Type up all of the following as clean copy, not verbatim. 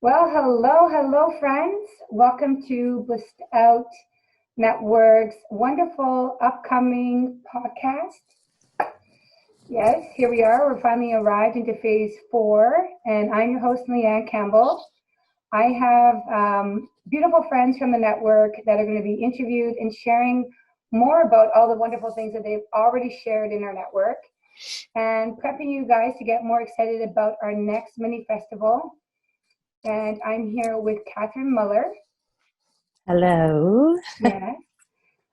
Well, hello, friends. Welcome to BlisstOut Network's wonderful upcoming podcast. Yes, here we are. We're finally arrived into phase 4, and I'm your host, Leanne Campbell. I have beautiful friends from the network that are going to be interviewed and sharing more about all the wonderful things that they've already shared in our network and prepping you guys to get more excited about our next mini festival. And I'm here with Kathryne Muller. Hello. Yes.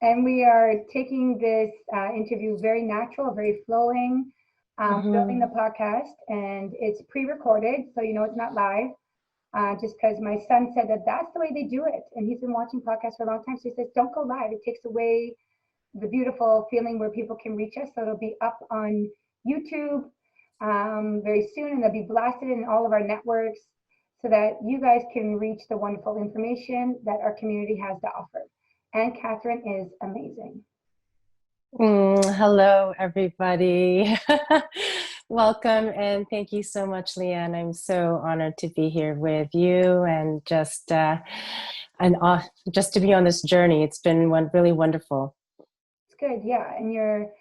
And we are taking this interview very natural, very flowing, filming the podcast, and it's pre-recorded, so you know it's not live. Just because my son said that that's the way they do it, and he's been watching podcasts for a long time, so he says, "Don't go live; it takes away the beautiful feeling where people can reach us." So it'll be up on YouTube very soon, and they'll be blasted in all of our networks, so that you guys can reach the wonderful information that our community has to offer. And Kathryne is amazing. Hello, everybody. Welcome, and thank you so much, Leanne. I'm so honored to be here with you and just to be on this journey. It's been really wonderful. It's good, yeah. And you're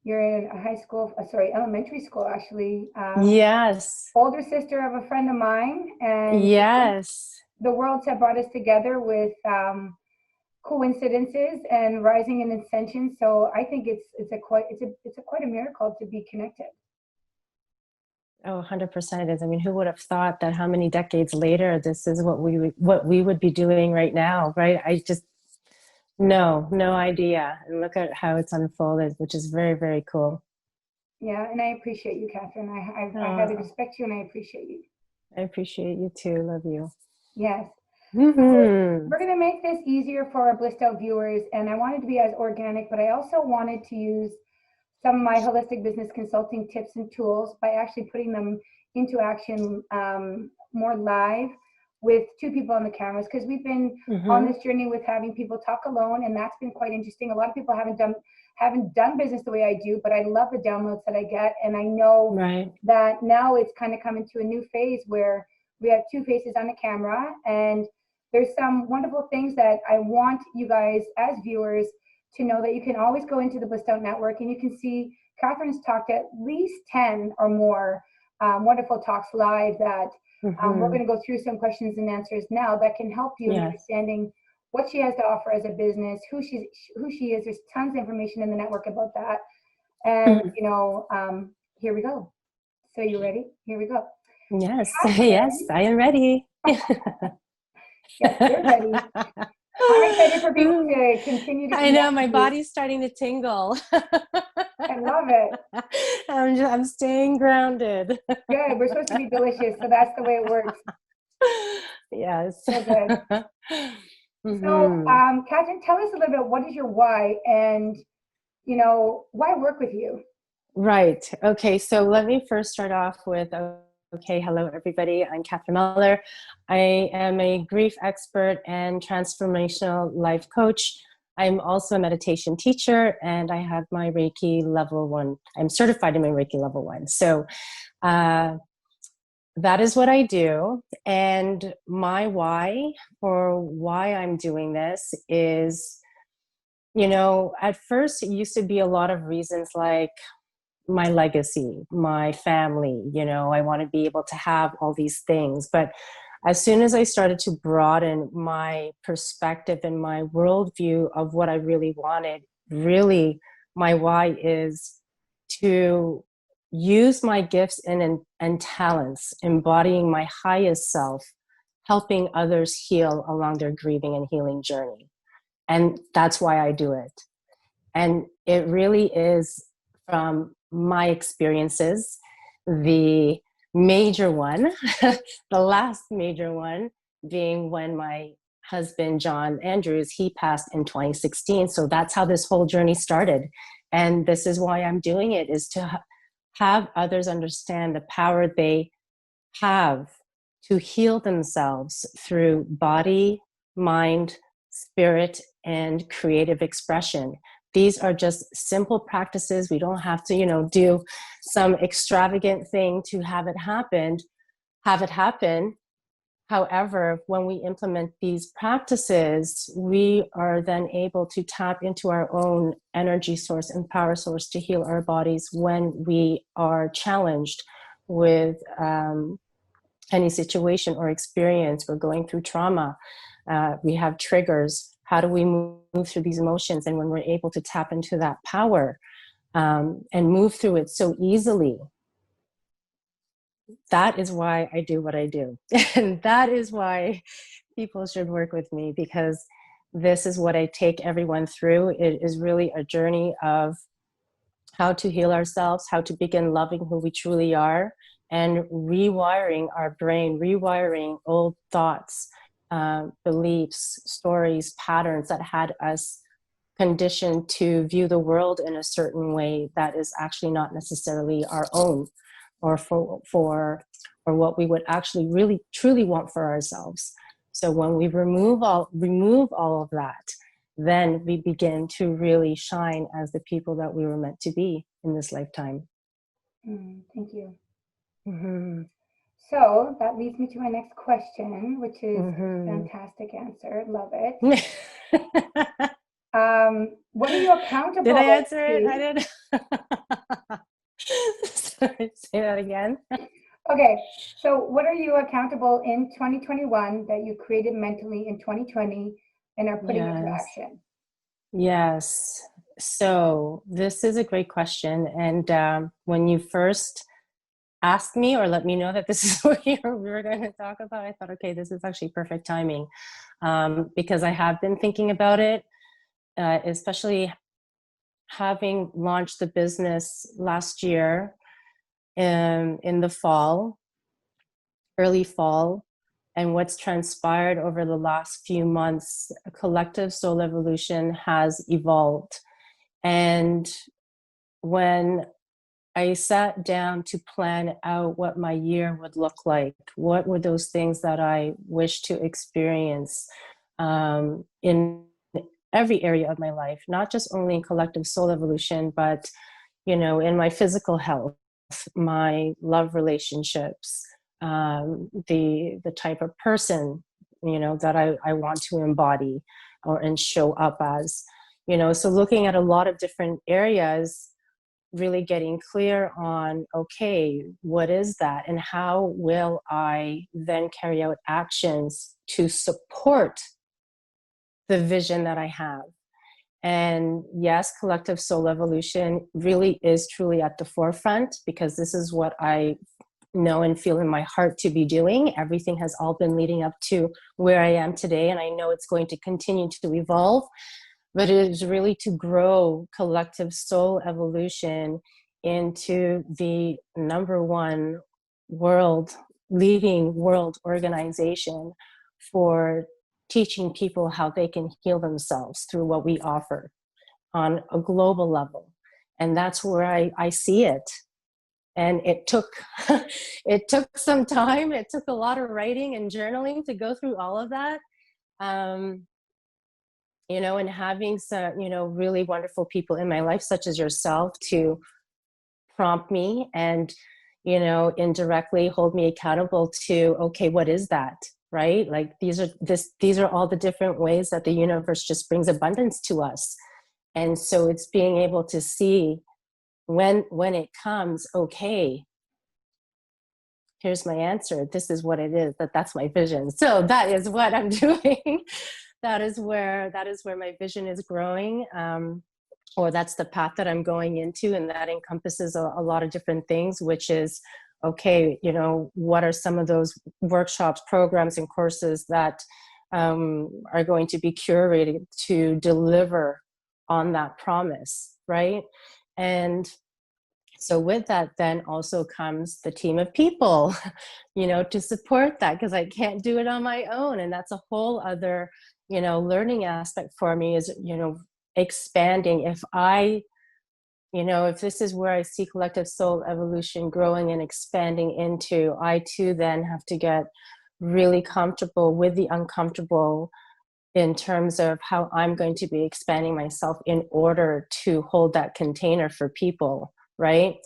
in a high school, elementary school, actually. Yes. Older sister of a friend of mine, and Yes. the worlds have brought us together with coincidences and rising in ascension. So I think it's quite a miracle to be connected. Oh, 100% it is. I mean, who would have thought that how many decades later this is what we would be doing right now, right? I just no idea. And look at how it's unfolded, which is very, very cool. Yeah, and I appreciate you, Kathryne. I highly respect you, and I appreciate you. I appreciate you too. Love you. Yes. Mm-hmm. We're going to make this easier for our BlisstOut viewers, and I wanted to be as organic, but I also wanted to use some of my holistic business consulting tips and tools by actually putting them into action more live with two people on the cameras, because we've been on this journey with having people talk alone, and that's been quite interesting. A lot of people haven't done business the way I do, but I love the downloads that I get, and I know that now it's kind of coming to a new phase where we have two faces on the camera, and there's some wonderful things that I want you guys as viewers to know, that you can always go into the BlisstOut network and you can see Kathryne's talked at least 10 or more wonderful talks live that we're going to go through some questions and answers now that can help you in understanding what she has to offer as a business, who she is. There's tons of information in the network about that. And, here we go. So you ready? Here we go. Yes, yes, I am ready. Yes, you're ready. I'm excited for people to continue to. I know, my body's starting to tingle. I love it. I'm staying grounded. Good. We're supposed to be delicious, so that's the way it works. Yes. So good. So, Kathryne, tell us a little bit. What is your why, and why work with you? Right. Okay. So let me first start off with. Okay, hello everybody. I'm Kathryne Muller. I am a grief expert and transformational life coach. I'm also a meditation teacher, and I have my Reiki Level I. I'm certified in my Reiki Level I. So that is what I do. And my why, for why I'm doing this, is, at first it used to be a lot of reasons, like my legacy, my family, I want to be able to have all these things. But as soon as I started to broaden my perspective and my worldview of what I really wanted, really my why is to use my gifts and talents, embodying my highest self, helping others heal along their grieving and healing journey. And that's why I do it. And it really is from my experiences, the major one, the last major one being when my husband, John Andrews, he passed in 2016. So that's how this whole journey started. And this is why I'm doing it, is to have others understand the power they have to heal themselves through body, mind, spirit, and creative expression. These are just simple practices. We don't have to, do some extravagant thing to have it happen. However, when we implement these practices, we are then able to tap into our own energy source and power source to heal our bodies when we are challenged with any situation or experience. We're going through trauma. We have triggers. How do we move through these emotions? And when we're able to tap into that power and move through it so easily, that is why I do what I do. And that is why people should work with me, because this is what I take everyone through. It is really a journey of how to heal ourselves, how to begin loving who we truly are, and rewiring our brain, rewiring old thoughts, beliefs, stories, patterns that had us conditioned to view the world in a certain way that is actually not necessarily our own, or or what we would actually really truly want for ourselves. So when we remove all of that, then we begin to really shine as the people that we were meant to be in this lifetime. Thank you. Mm-hmm. So that leads me to my next question, which is Mm-hmm. fantastic answer. Love it. What are you accountable Did I answer to? it? I did. Sorry, say that again. Okay, so what are you accountable in 2021 that you created mentally in 2020 and are putting into action? Yes. So this is a great question. And when you first asked me or let me know that this is what we were going to talk about, I thought, okay, this is actually perfect timing, because I have been thinking about it, especially having launched the business last year in the fall, early fall, and what's transpired over the last few months. Collective soul evolution has evolved. And when I sat down to plan out what my year would look like, what were those things that I wish to experience in every area of my life, not just only in collective soul evolution, but, you know, in my physical health, my love relationships, the type of person, you know, that I want to embody and show up as, you know. So looking at a lot of different areas, really getting clear on, okay, what is that? And how will I then carry out actions to support the vision that I have? And yes, collective soul evolution really is truly at the forefront, because this is what I know and feel in my heart to be doing. Everything has all been leading up to where I am today, and I know it's going to continue to evolve. But it is really to grow collective soul evolution into the #1 leading world organization for teaching people how they can heal themselves through what we offer on a global level. And that's where I see it. And it took it took some time. It took a lot of writing and journaling to go through all of that. You know, and having some, you know, really wonderful people in my life, such as yourself, to prompt me and, you know, indirectly hold me accountable to, okay, what is that? Right? Like these are all the different ways that the universe just brings abundance to us. And so it's being able to see when it comes, okay, here's my answer. This is what it is. That's my vision. So that is what I'm doing. That is where my vision is growing, or that's the path that I'm going into, and that encompasses a lot of different things, which is, okay, you know, what are some of those workshops, programs, and courses that are going to be curated to deliver on that promise, right? And so with that then also comes the team of people, you know, to support that, because I can't do it on my own. And that's a whole other, you know, learning aspect for me, is, you know, expanding. If this is where I see collective soul evolution growing and expanding into, I too then have to get really comfortable with the uncomfortable in terms of how I'm going to be expanding myself in order to hold that container for people, right?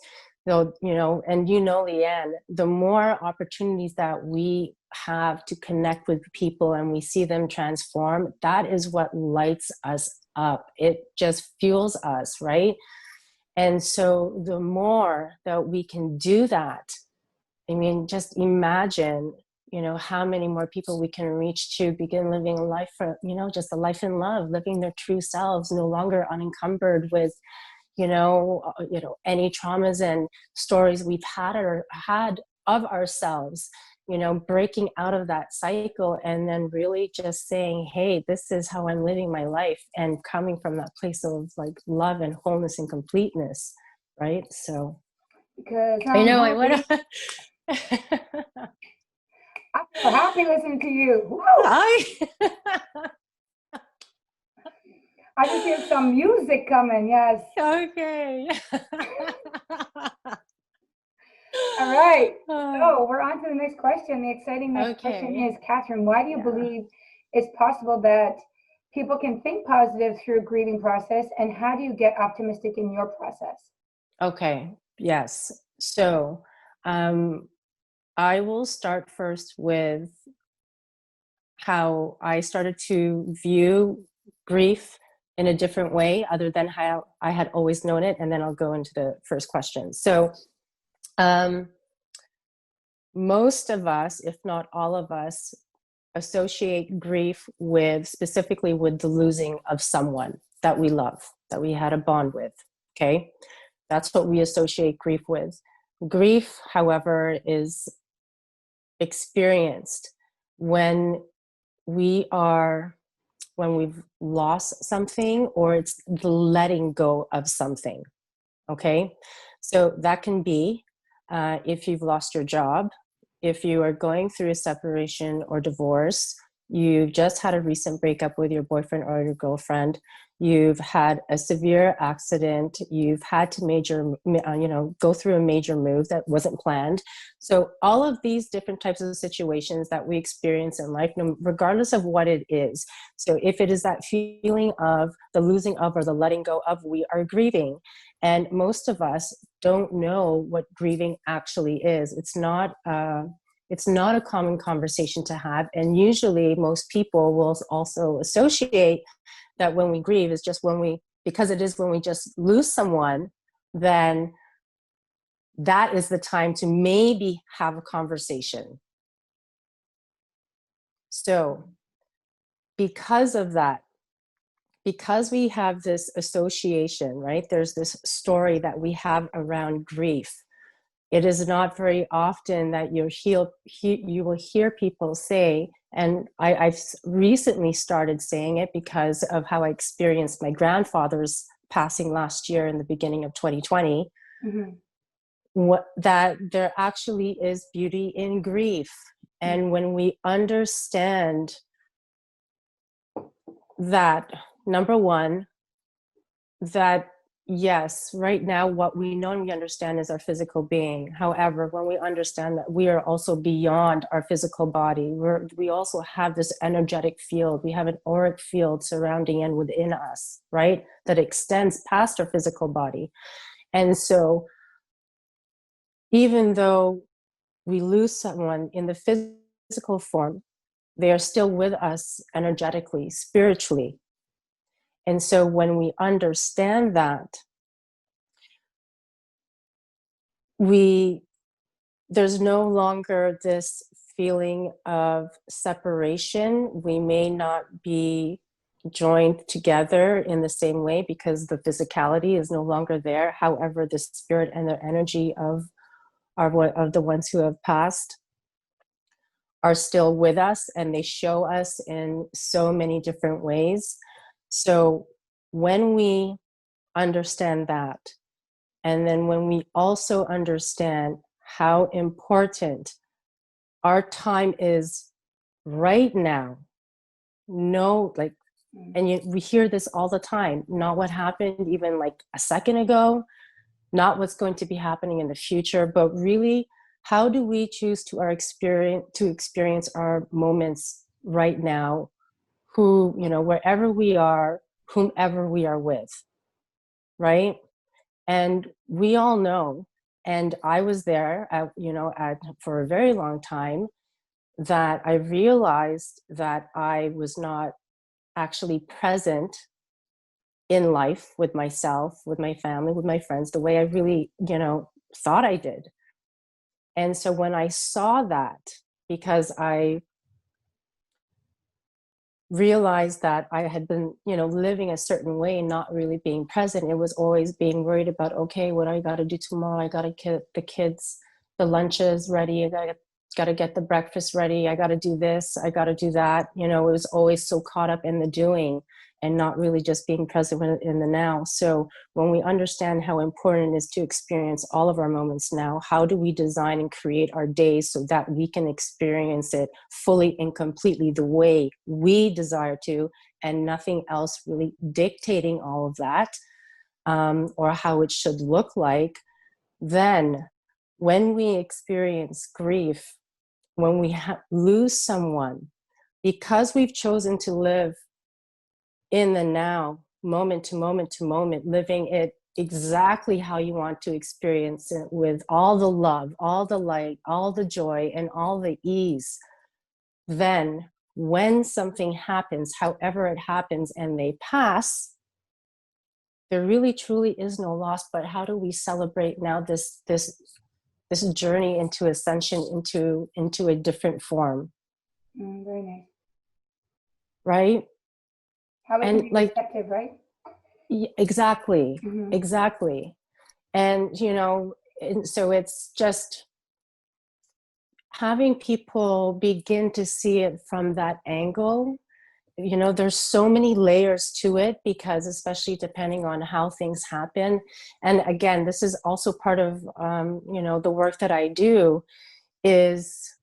So, and Leanne, the more opportunities that we have to connect with people and we see them transform, that is what lights us up. It just fuels us, right? And so the more that we can do that, I mean, just imagine, how many more people we can reach to begin living a life for, just a life in love, living their true selves, no longer unencumbered with, any traumas and stories we've had of ourselves, breaking out of that cycle and then really just saying, hey, this is how I'm living my life, and coming from that place of like love and wholeness and completeness, right? So Because I know I feel happy listening to you. Woo! I just hear some music coming. Yes. Okay. All right. So we're on to the next question. The exciting next question is, Kathryne, why do you believe it's possible that people can think positive through a grieving process, and how do you get optimistic in your process? Okay. Yes. So I will start first with how I started to view grief in a different way other than how I had always known it. And then I'll go into the first question. So most of us, if not all of us, associate grief specifically with the losing of someone that we love, that we had a bond with. Okay. That's what we associate grief with. Grief, however, is experienced when we've lost something, or it's the letting go of something. Okay. So that can be if you've lost your job, if you are going through a separation or divorce, you've just had a recent breakup with your boyfriend or your girlfriend, you've had a severe accident, you've had to go through a major move that wasn't planned. So all of these different types of situations that we experience in life, regardless of what it is. So if it is that feeling of the losing of or the letting go of, we are grieving. And most of us don't know what grieving actually is. It's not a common conversation to have. And usually most people will also associate that when we grieve is just because it is when we just lose someone, then that is the time to maybe have a conversation. So because of that, because we have this association, right? There's this story that we have around grief. It is not very often that you will hear people say, and I've recently started saying it because of how I experienced my grandfather's passing last year in the beginning of 2020, that there actually is beauty in grief. And when we understand that, number one, that yes, right now what we know and we understand is our physical being. However, when we understand that we are also beyond our physical body, we also have this energetic field. We have an auric field surrounding and within us, right? That extends past our physical body. And so even though we lose someone in the physical form, they are still with us energetically, spiritually. And so when we understand that, there's no longer this feeling of separation. We may not be joined together in the same way because the physicality is no longer there. However, the spirit and the energy of the ones who have passed are still with us, and they show us in so many different ways. So when we understand that, and then when we also understand how important our time is right now, we hear this all the time, not what happened even like a second ago, not what's going to be happening in the future, but really, how do we choose to experience our moments right now, wherever we are, whomever we are with, right? And we all know, And I was there, for a very long time, that I realized that I was not actually present in life with myself, with my family, with my friends, the way I really, thought I did. And so when I saw that, because I realized that I had been, living a certain way, not really being present. It was always being worried about, okay, what I got to do tomorrow? I got to get the kids, the lunches ready. I got to get the breakfast ready. I got to do this. I got to do that. It was always so caught up in the doing and not really just being present in the now. So when we understand how important it is to experience all of our moments now, how do we design and create our days so that we can experience it fully and completely the way we desire to, and nothing else really dictating all of that, or how it should look like? Then when we experience grief, when we lose someone, because we've chosen to live in the now, moment to moment to moment, living it exactly how you want to experience it, with all the love, all the light, all the joy, and all the ease, then when something happens, however it happens, and they pass, there really truly is no loss. But how do we celebrate now this journey into ascension, into a different form? Very nice. Right? How we And can be receptive, right? Exactly, Mm-hmm. exactly. And, and so it's just having people begin to see it from that angle. There's so many layers to it, because especially depending on how things happen. And again, this is also part of, the work that I do, is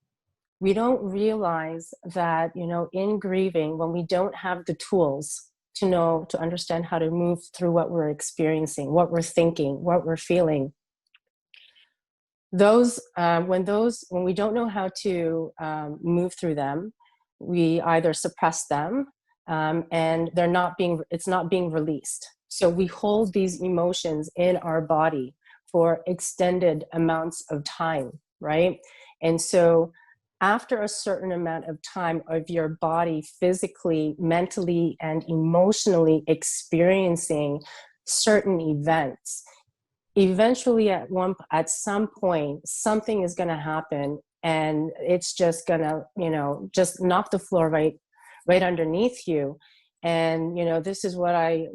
we don't realize that, in grieving, when we don't have the tools to understand how to move through what we're experiencing, what we're thinking, what we're feeling, when we don't know how to move through them, we either suppress them, and it's not being released. So we hold these emotions in our body for extended amounts of time, right? And so after a certain amount of time of your body physically, mentally, and emotionally experiencing certain events, eventually at some point, something is going to happen, and it's just going to, just knock the floor right underneath you. And, this is what I,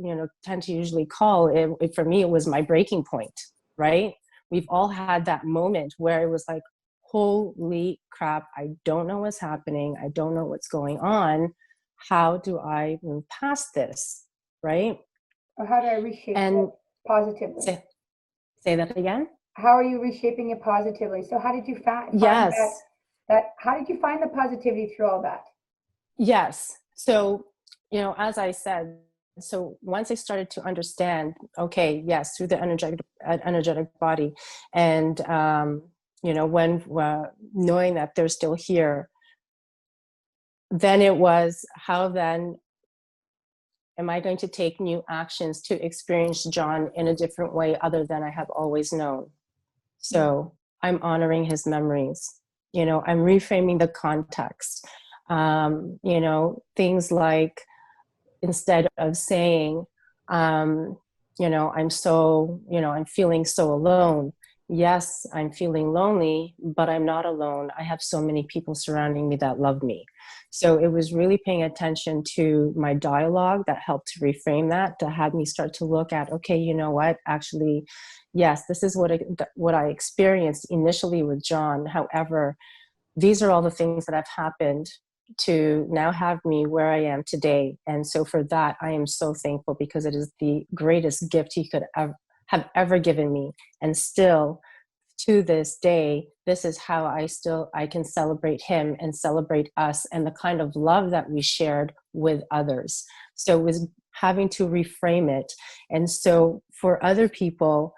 tend to usually call it. For me, it was my breaking point, right? We've all had that moment where it was like, holy crap, I don't know what's happening. I don't know what's going on. How do I move past this, right? Or how do I reshape And it positively? say that again. How are you reshaping it positively? So how did you find Yes. how did you find the positivity through all that? Yes. So, as I said, so once I started to understand, okay, yes, through the energetic body, and, when knowing that they're still here, then it was, how then am I going to take new actions to experience John in a different way other than I have always known? So I'm honoring his memories. I'm reframing the context. Things like, instead of saying, I'm feeling so alone. Yes, I'm feeling lonely, but I'm not alone. I have so many people surrounding me that love me. So it was really paying attention to my dialogue that helped to reframe that, to have me start to look at, okay, you know what, actually, yes, this is what I experienced initially with John. However, these are all the things that have happened to now have me where I am today. And so for that, I am so thankful, because it is the greatest gift he could have ever given me. And still, to this day, this is how I can celebrate him and celebrate us and the kind of love that we shared with others. So it was having to reframe it. And so for other people,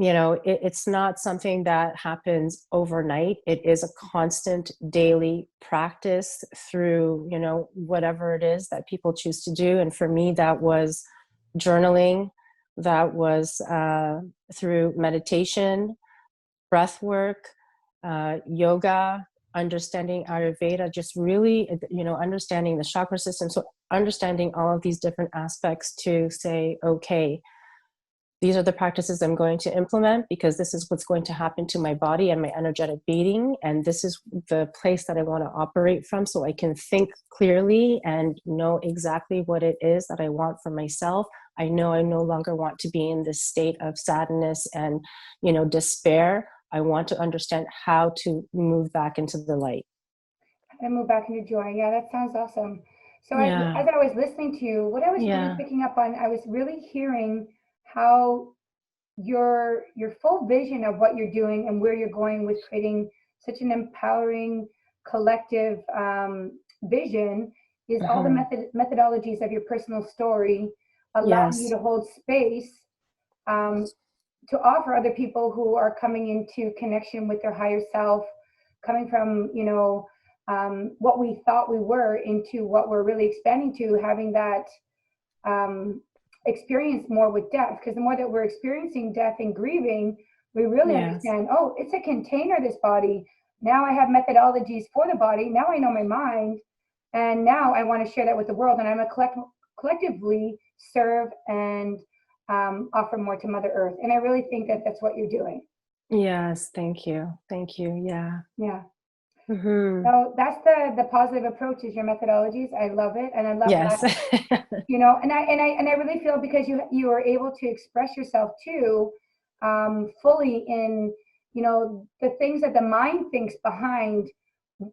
it's not something that happens overnight. It is a constant daily practice through, whatever it is that people choose to do. And for me, that was journaling, that was through meditation, breath work, yoga, understanding Ayurveda, just really, understanding the chakra system. So understanding all of these different aspects to say, okay, these are the practices I'm going to implement because this is what's going to happen to my body and my energetic being. And this is the place that I want to operate from, so I can think clearly and know exactly what it is that I want for myself. I know I no longer want to be in this state of sadness and, despair. I want to understand how to move back into the light. And move back into joy. Yeah, that sounds awesome. So as Yeah. I was listening to you, what I was really picking up on, I was really hearing how your full vision of what you're doing and where you're going with creating such an empowering collective vision is all the methodologies of your personal story, allowing you to hold space to offer other people who are coming into connection with their higher self, coming from what we thought we were into what we're really expanding to, having that experience more with death. Because the more that we're experiencing death and grieving, we really understand, oh, it's a container, this body. Now I have methodologies for the body. Now I know my mind. And now I want to share that with the world. And I'm a collectively serve and offer more to Mother Earth. And I really think that that's what you're doing. Yes. Thank you. Thank you. Yeah. Yeah. So that's the positive approach is your methodologies. I love it. And I love that, and I really feel because you are able to express yourself too, fully in, the things that the mind thinks behind,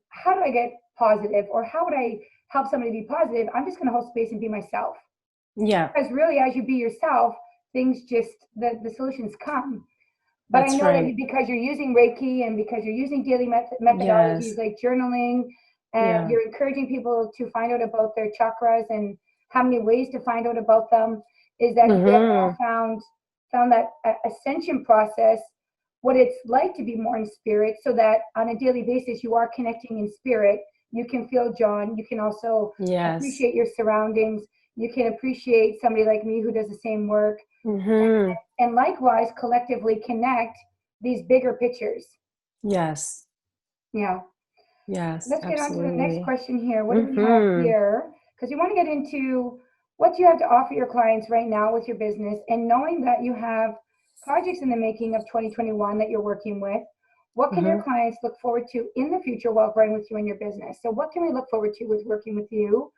how do I get positive, or how would I help somebody be positive? I'm just going to hold space and be myself. Yeah. Because really, as you be yourself, things just, the solutions come. But That's I know that because you're using Reiki and because you're using daily methodologies like journaling, and you're encouraging people to find out about their chakras and how many ways to find out about them, is that you have all found that ascension process, what it's like to be more in spirit, so that on a daily basis you are connecting in spirit. You can feel John. You can also appreciate your surroundings. You can appreciate somebody like me who does the same work. And likewise, collectively connect these bigger pictures. Yes. Yeah. Yes. Let's get on to the next question here. What do we have here? Because you want to get into what you have to offer your clients right now with your business, and knowing that you have projects in the making of 2021 that you're working with. What can your clients look forward to in the future while growing with you in your business? So what can we look forward to with working with you?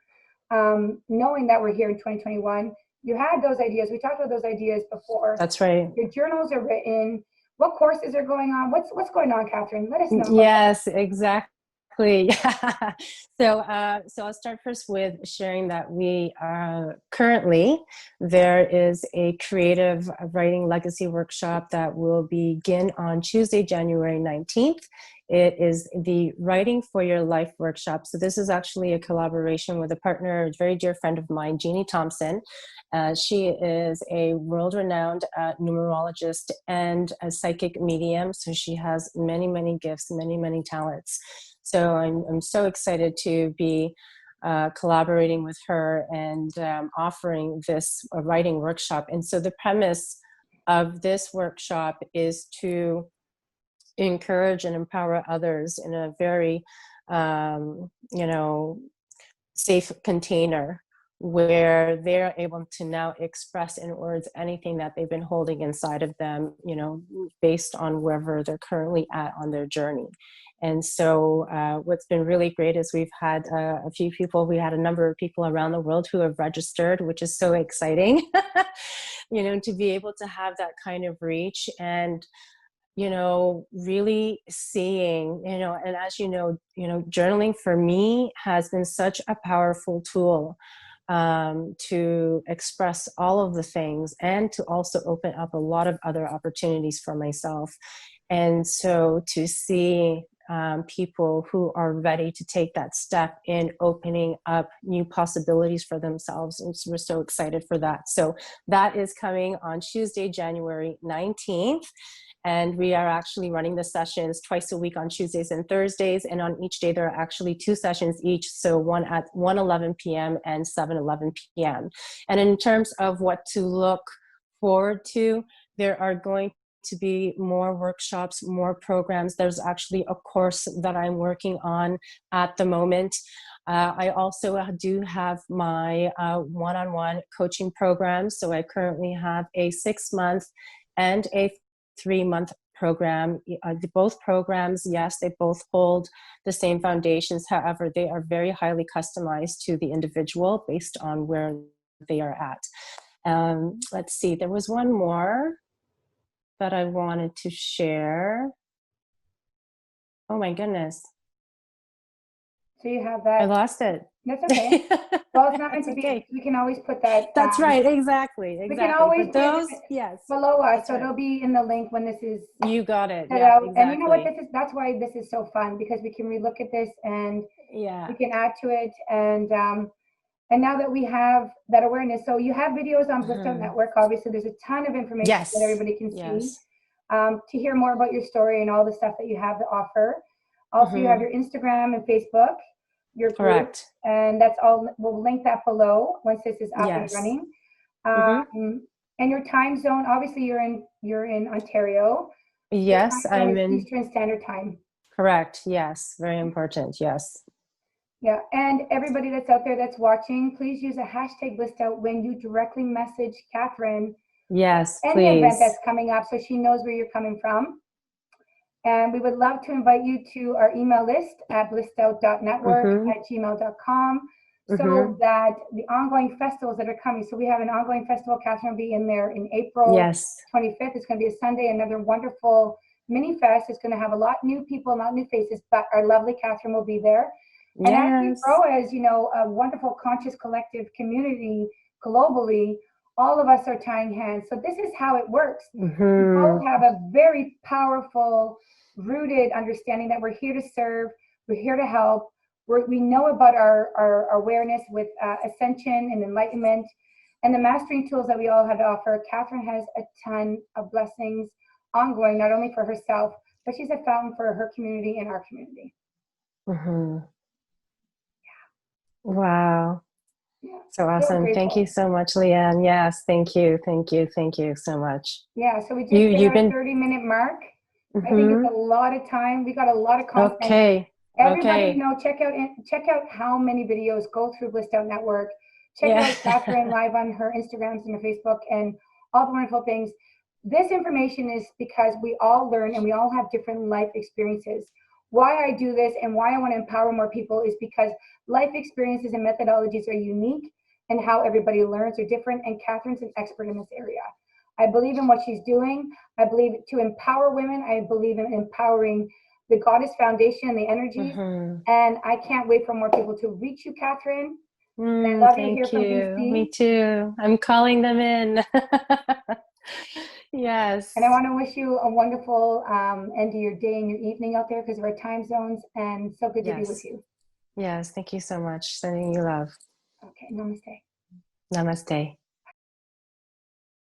Knowing that we're here in 2021, you had those ideas. We talked about those ideas before. That's right. Your journals are written. What courses are going on? What's going on, Kathryne? Let us know. Yes, exactly. So I'll start first with sharing that we currently, there is a creative writing legacy workshop that will begin on Tuesday, January 19th. It is the Writing for Your Life workshop. So this is actually a collaboration with a partner, a very dear friend of mine, Jeannie Thompson. She is a world-renowned numerologist and a psychic medium. So she has many, many gifts, many, many talents. So I'm so excited to be collaborating with her and offering this writing workshop. And so the premise of this workshop is to encourage and empower others in a very, safe container where they're able to now express in words anything that they've been holding inside of them, based on wherever they're currently at on their journey. And so what's been really great is we've had a few people, we had a number of people around the world who have registered, which is so exciting, to be able to have that kind of reach and, really seeing, and as journaling for me has been such a powerful tool to express all of the things and to also open up a lot of other opportunities for myself. And so to see people who are ready to take that step in opening up new possibilities for themselves. And we're so excited for that. So that is coming on Tuesday, January 19th. And we are actually running the sessions twice a week on Tuesdays and Thursdays. And on each day, there are actually 2 sessions each. So one at 1:11 p.m. and 7:11 p.m. And in terms of what to look forward to. There are going to be more workshops, more programs. There's actually a course that I'm working on at the moment. I also do have my one-on-one coaching program. So I currently have a 6-month and a 3-month program. Both programs, yes, they both hold the same foundations. However, they are very highly customized to the individual based on where they are at. Let's see, there was one more that I wanted to share. Oh my goodness. So you have that. I lost it. That's okay. Well, it's not meant to be. Okay. We can always put that. That's right. Exactly. We can always But those, yes. below us, so right. it'll be in the link when this is. You got it. Yeah, Yeah, exactly. And you know what? That's why this is so fun, because we can relook at this and we can add to it. And now that we have that awareness, so you have videos on BlisstOut Network. Obviously, there's a ton of information that everybody can see. To hear more about your story and all the stuff that you have to offer. Also, you have your Instagram and Facebook, your group, and that's all. We'll link that below once this is up and running. And your time zone. Obviously, you're in Ontario. Yes, I'm in Eastern Standard Time. Correct. Yes, very important. Yes. Yeah, and everybody that's out there that's watching, please use a hashtag BlisstOut when you directly message Kathryne. Yes, any please. event that's coming up, so she knows where you're coming from. And we would love to invite you to our email list at blistout.network@gmail.com, so that the ongoing festivals that are coming. So we have an ongoing festival. Kathryne will be in there in April 25th. It's going to be a Sunday, another wonderful mini fest. It's going to have a lot new people, not new faces, but our lovely Kathryne will be there. And as we grow as, a wonderful conscious collective community globally, all of us are tying hands. So this is how it works. We all have a very powerful, rooted understanding that we're here to serve, we're here to help. We know about our awareness with ascension and enlightenment and the mastering tools that we all have to offer. Kathryne has a ton of blessings ongoing, not only for herself, but she's a fountain for her community and our community. Wow. Yeah. So awesome. So thank you so much, Leanne. Yes, thank you. Thank you. Thank you so much. Yeah, so we just hit our 30-minute mark. I think it's a lot of time. We got a lot of content. Okay. Everybody, check out how many videos go through BlisstOut Network. Check out Kathryne live on her Instagrams and her Facebook and all the wonderful things. This information is because we all learn and we all have different life experiences. Why I do this and why I want to empower more people is because life experiences and methodologies are unique, and how everybody learns are different, and Kathryne's an expert in this area. I believe in what she's doing. I believe to empower women. I believe in empowering the Goddess Foundation and the energies, and I can't wait for more people to reach you, Kathryne. I love to hear from BC. Me too. I'm calling them in. Yes. And I want to wish you a wonderful end of your day and your evening out there because of our time zones, and so good to be with you. Yes, thank you so much. Sending you love. Okay, namaste. Namaste.